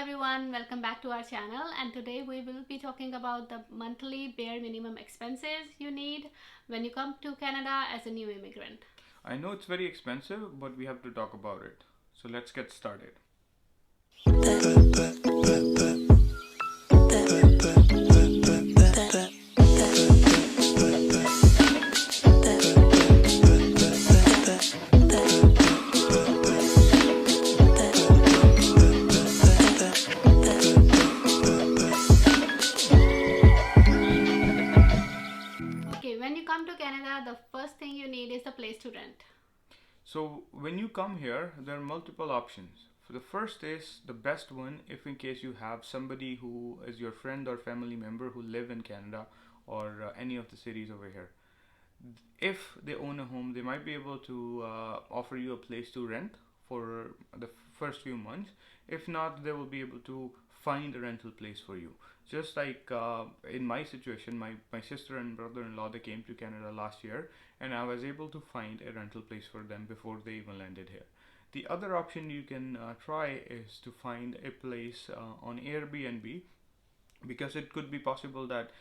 everyone, welcome back to our channel, and today we will be talking about the monthly bare minimum expenses you need when you come to Canada as a new immigrant. I know it's very expensive, but we have to talk about it. So let's get started. Okay, when you come to Canada, the first thing you need is a place to rent. So when you come here, there are multiple options. For the first is the best one if in case you have somebody who is your friend or family member who live in Canada or any of the cities over here. If they own a home, they might be able to offer you a place to rent for the first few months. If not, they will be able to find a rental place for you. Just like in my situation, my sister and brother-in-law, they came to Canada last year, and I was able to find a rental place for them before they even landed here. The other option you can try is to find a place on Airbnb, because it could be possible that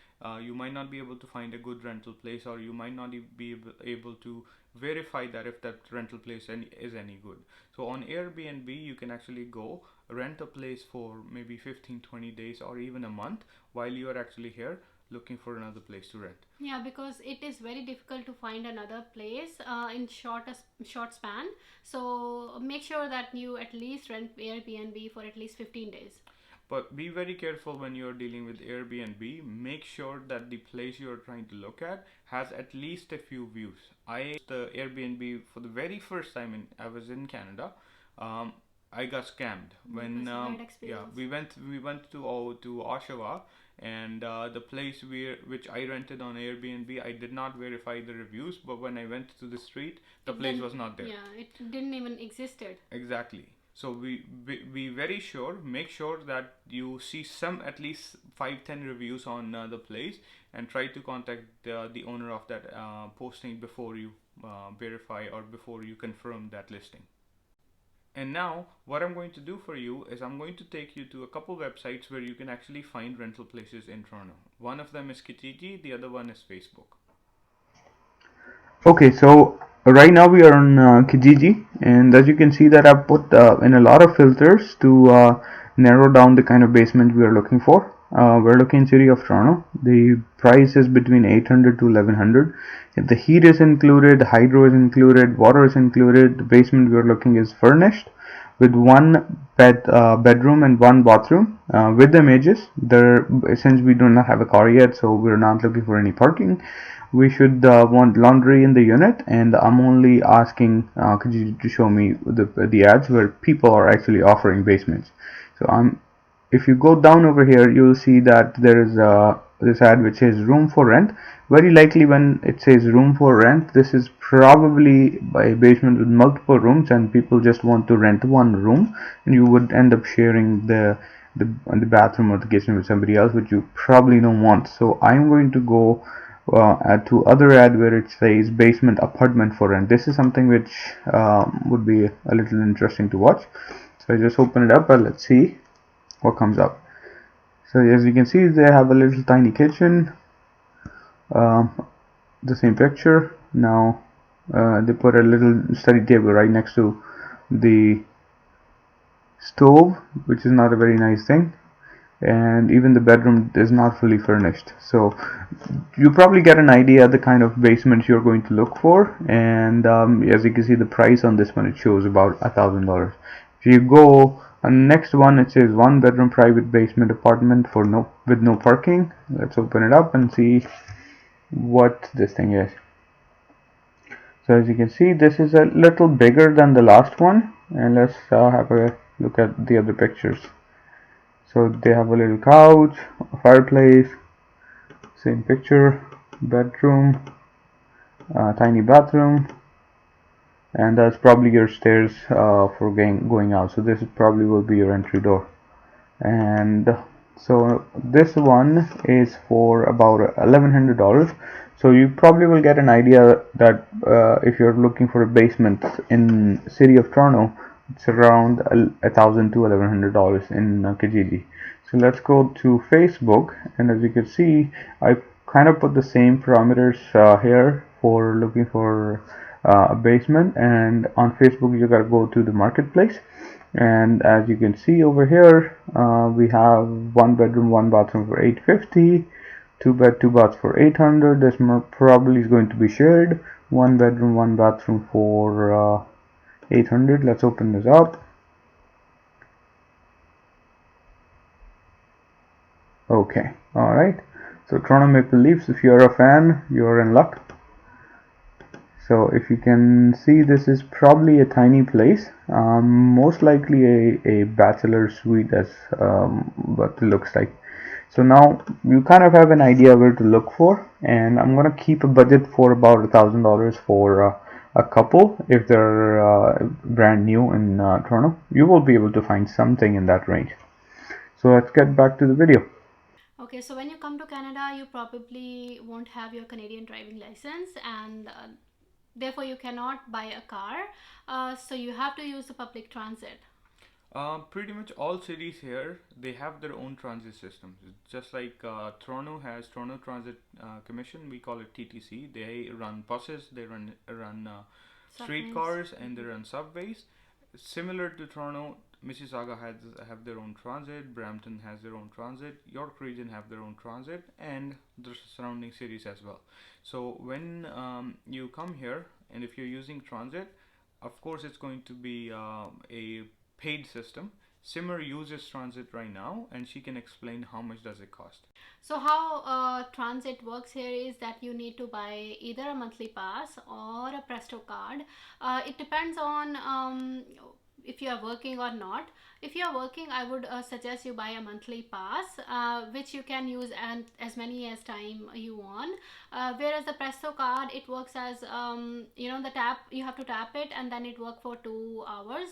you might not be able to find a good rental place, or you might not be able to verify that if that rental place is any good. So on Airbnb you can actually go rent a place for maybe 15-20 days or even a month while you are actually here looking for another place to rent. Yeah, because it is very difficult to find another place in short span. So make sure that you at least rent Airbnb for at least 15 days. But be very careful when you're dealing with Airbnb. Make sure that the place you're trying to look has at least a few views. I the Airbnb for the very first time I was in Canada. Um, I got scammed when That's a bad yeah, experience. we went to Oshawa, and the place which I rented on Airbnb, I did not verify the reviews, but when I went to the street, the place was not there. Yeah, it didn't even existed. Exactly. So we very sure make sure that you see some at least 5-10 reviews on the place, and try to contact the owner of that posting before you verify or before you confirm that listing. And now what I'm going to do for you is I'm going to take you to a couple websites where you can actually find rental places in Toronto. One of them is Kijiji, the other one is Facebook. Okay, so right now we are on Kijiji, and as you can see that I've put in a lot of filters to narrow down the kind of basement we are looking for. We're looking in city of Toronto. The price is between 800 to 1100. If the heat is included, hydro is included, water is included, the basement we are looking is furnished with one bedroom and one bathroom with images. There, since we do not have a car yet, so we're not looking for any parking. We should want laundry in the unit, and I'm only asking could you to show me the ads where people are actually offering basements. So if you go down over here, you'll see that there is this ad which says room for rent. Very likely when it says room for rent, this is probably a basement with multiple rooms, and people just want to rent one room, and you would end up sharing the bathroom or the kitchen with somebody else, which you probably don't want. So I'm going to go to other ad where it says basement apartment for rent. This is something which would be a little interesting to watch. So I just open it up and let's see what comes up. So as you can see, they have a little tiny kitchen, the same picture. Now they put a little study table right next to the stove, which is not a very nice thing, and even the bedroom is not fully furnished. So you probably get an idea the kind of basement you're going to look for, and as you can see the price on this one, it shows about $1,000. If you go next one, it says one bedroom private basement apartment for with no parking. Let's open it up and see what this thing is. So as you can see, this is a little bigger than the last one, and let's have a look at the other pictures. So they have a little couch, a fireplace, same picture, bedroom, tiny bathroom, and that's probably your stairs for going out. So this probably will be your entry door. And so this one is for about $1,100. So you probably will get an idea that if you're looking for a basement in city of Toronto, It's around $1,000 to $1,100 in Kijiji. So let's go to Facebook, and as you can see, I kind of put the same parameters here for looking for a basement. And on Facebook, you gotta go to the marketplace, and as you can see over here, we have 1 bedroom, 1 bathroom for 850, 2 bed, 2 baths for 800. This probably is going to be shared. 1 bedroom, 1 bathroom for 800. Let's open this up. Okay, all right. So Toronto Maple Leafs, if you're a fan, you're in luck. So if you can see, this is probably a tiny place, most likely a bachelor suite, as what it looks like. So now you kind of have an idea where to look for, and I'm gonna keep a budget for about $1,000 for a couple. If they're brand new in Toronto, you will be able to find something in that range. So let's get back to the video. Okay, so when you come to Canada, you probably won't have your Canadian driving license, and therefore you cannot buy a car. So you have to use the public transit. Pretty much all cities here, they have their own transit systems. Just like Toronto has Toronto Transit Commission, we call it TTC. They run buses, they run streetcars, and they run subways. Similar to Toronto, Mississauga have their own transit. Brampton has their own transit. York Region have their own transit, and the surrounding cities as well. So when you come here, and if you're using transit, of course it's going to be a paid system. Simmer uses transit right now, and she can explain how much does it cost. So how transit works here is that you need to buy either a monthly pass or a Presto card. It depends on if you are working or not. If you are working, I would suggest you buy a monthly pass, which you can use as many as time you want. Whereas the Presto card, it works as the tap. You have to tap it, and then it works for 2 hours.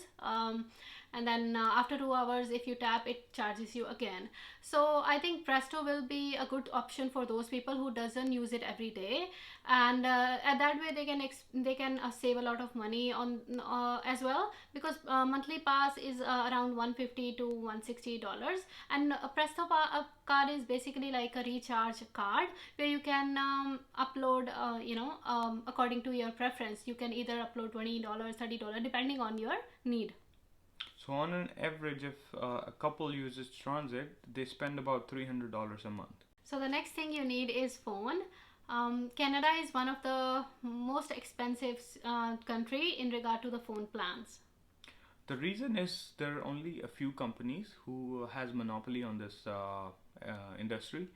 And then after 2 hours, if you tap, it charges you again. So I think Presto will be a good option for those people who doesn't use it every day, and at that way they can save a lot of money on as well, because monthly pass is around $150 to $160, and a Presto card is basically like a recharge card where you can upload according to your preference. You can either upload $20, $30, depending on your need. So on an average, if a couple uses transit, they spend about $300 a month. So the next thing you need is phone. Canada is one of the most expensive country in regard to the phone plans. The reason is there are only a few companies who has monopoly on this industry.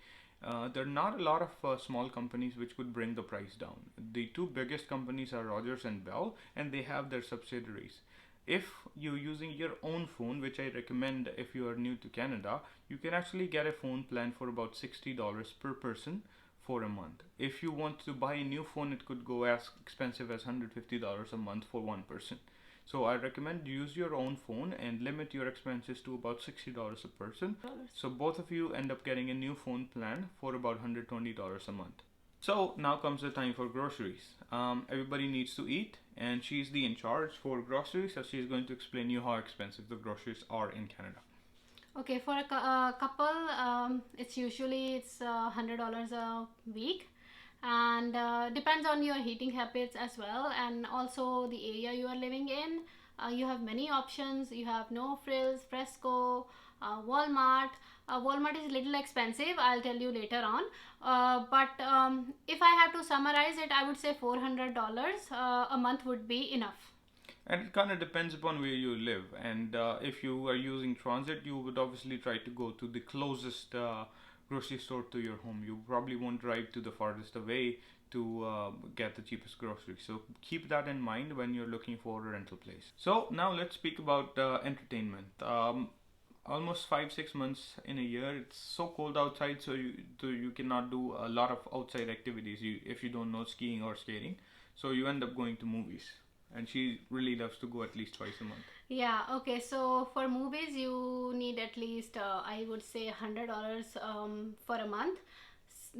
There are not a lot of small companies which could bring the price down. The two biggest companies are Rogers and Bell, and they have their subsidiaries. If you're using your own phone, which I recommend if you are new to Canada, you can actually get a phone plan for about $60 per person for a month. If you want to buy a new phone, it could go as expensive as $150 a month for one person. So I recommend use your own phone and limit your expenses to about $60 a person. So both of you end up getting a new phone plan for about $120 a month. So now comes the time for groceries. Everybody needs to eat, and she's the in charge for groceries, so she's going to explain you how expensive the groceries are in Canada. Okay, for a couple, it's $100 a week, and depends on your heating habits as well, and also the area you are living in. You have many options. You have No Frills, Fresco, Walmart. Walmart is a little expensive, I'll tell you later on. But if I have to summarize it, I would say $400 a month would be enough. And it kind of depends upon where you live. And if you are using transit, you would obviously try to go to the closest grocery store to your home. You probably won't drive to the farthest away to get the cheapest groceries. So keep that in mind when you're looking for a rental place. So now let's speak about entertainment. Almost 5-6 months in a year, it's so cold outside, so you cannot do a lot of outside activities if you don't know skiing or skating. So you end up going to movies, and she really loves to go at least twice a month. Yeah, okay, so for movies, you need at least, I would say, $100 for a month,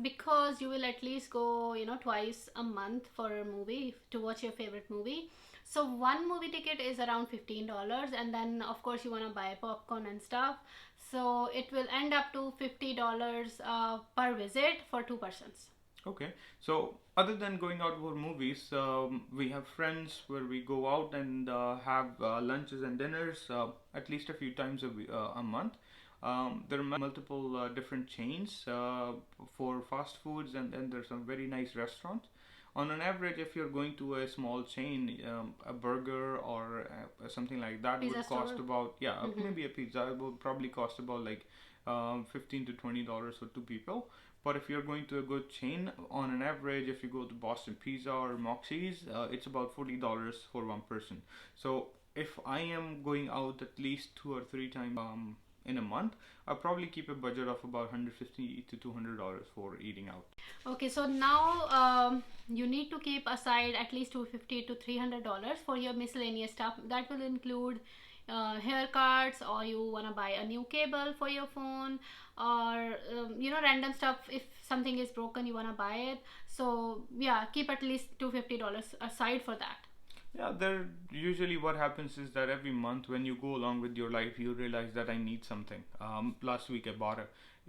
because you will at least go, twice a month for a movie to watch your favorite movie. So one movie ticket is around $15, and then of course you want to buy popcorn and stuff. So it will end up to $50 per visit for two persons. Okay, so other than going out for movies, we have friends where we go out and have lunches and dinners at least a few times a month. There are multiple different chains for fast foods, and then there's some very nice restaurants. On an average, if you're going to a small chain, a burger or something like that Pizza would cost store. about, yeah, maybe a pizza would probably cost about like $15 to $20 for two people. But if you're going to a good chain, on an average, if you go to Boston Pizza or Moxie's, it's about $40 for one person. So if I am going out at least 2 or 3 times in a month, I'll probably keep a budget of about $150 to $200 for eating out. Okay, so now you need to keep aside at least $250 to $300 for your miscellaneous stuff. That will include haircuts, or you want to buy a new cable for your phone, or random stuff. If something is broken, you want to buy it. So yeah, keep at least $250 aside for that. Yeah, there usually what happens is that every month when you go along with your life, you realize that I need something. Last week I bought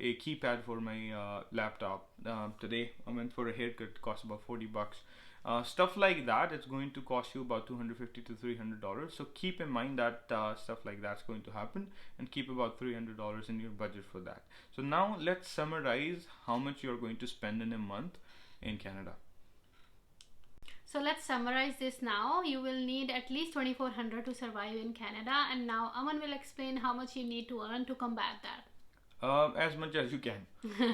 a keypad for my laptop. Today I went for a haircut, it cost about $40. Stuff like that, it's going to cost you about $250 to $300. So keep in mind that stuff like that's going to happen, and keep about $300 in your budget for that. So now let's summarize how much you're going to spend in a month in Canada. So let's summarize this now. You will need at least 2400 to survive in Canada, and now Aman will explain how much you need to earn to combat that. As much as you can.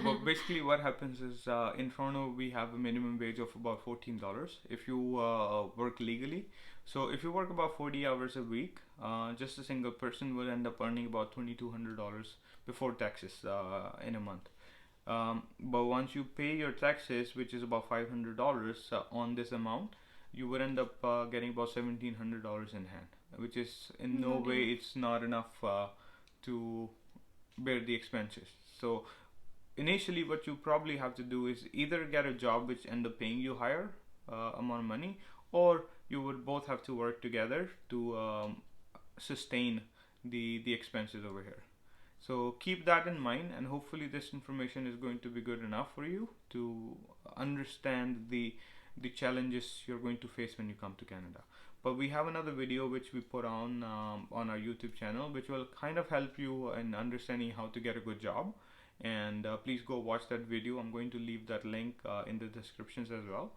But basically, what happens is in Toronto we have a minimum wage of about $14 if you work legally. So if you work about 40 hours a week, just a single person will end up earning about $2,200 before taxes in a month. But once you pay your taxes, which is about $500 on this amount, you would end up getting about $1,700 in hand, which is in no Not way, enough. it's not enough to bear the expenses. So initially, what you probably have to do is either get a job which end up paying you higher amount of money, or you would both have to work together to sustain the expenses over here. So keep that in mind, and hopefully this information is going to be good enough for you to understand the challenges you're going to face when you come to Canada. But we have another video which we put on our YouTube channel, which will kind of help you in understanding how to get a good job. And please go watch that video. I'm going to leave that link in the descriptions as well.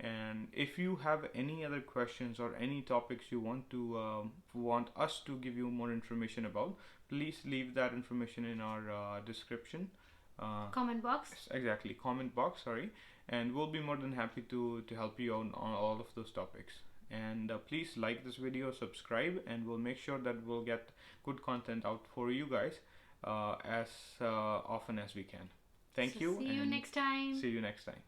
And if you have any other questions or any topics you want us to give you more information about, please leave that information in our description. Comment box. Exactly, comment box. Sorry, and we'll be more than happy to help you on all of those topics. And please like this video, subscribe, and we'll make sure that we'll get good content out for you guys as often as we can. Thank So you. see you And next time. see you next time.